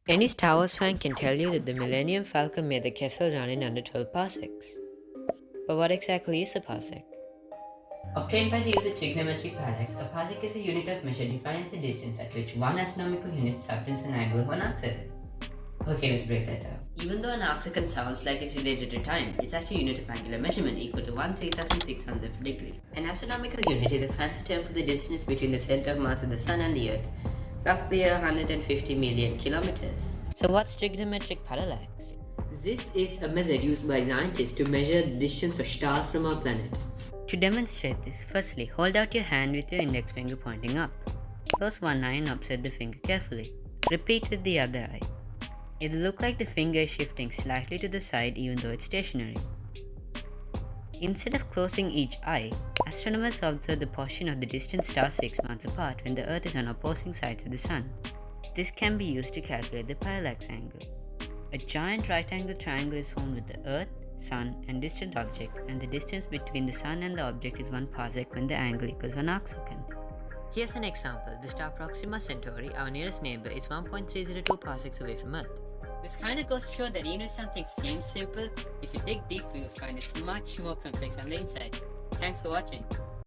Any Star Wars fan can tell you that the Millennium Falcon made the Kessel run in under 12 parsecs. But what exactly is a parsec? Obtained by the use of trigonometric parallax, a parsec is a unit of measure defined as the distance at which one astronomical unit subtends an angle of 1 arcsecond. Okay, let's break that down. Even though an arcsecond sounds like it's related to time, it's actually a unit of angular measurement equal to 1/3600th degree. An astronomical unit is a fancy term for the distance between the center of mass of the Sun and the Earth, roughly 150 million kilometers. So what's trigonometric parallax? This is a method used by scientists to measure the distance of stars from our planet. To demonstrate this, firstly, hold out your hand with your index finger pointing up. Close one eye and observe the finger carefully. Repeat with the other eye. It'll look like the finger is shifting slightly to the side even though it's stationary. Instead of closing each eye, astronomers observe the position of the distant stars 6 months apart when the Earth is on opposing sides of the Sun. This can be used to calculate the parallax angle. A giant right-angled triangle is formed with the Earth, Sun, and distant object, and the distance between the Sun and the object is 1 parsec when the angle equals 1 arcsecond. Here's an example. The star Proxima Centauri, our nearest neighbor, is 1.302 parsecs away from Earth. This kind of goes to show that even if something seems simple, if you dig deep, you'll find it's much more complex on the inside. Thanks for watching.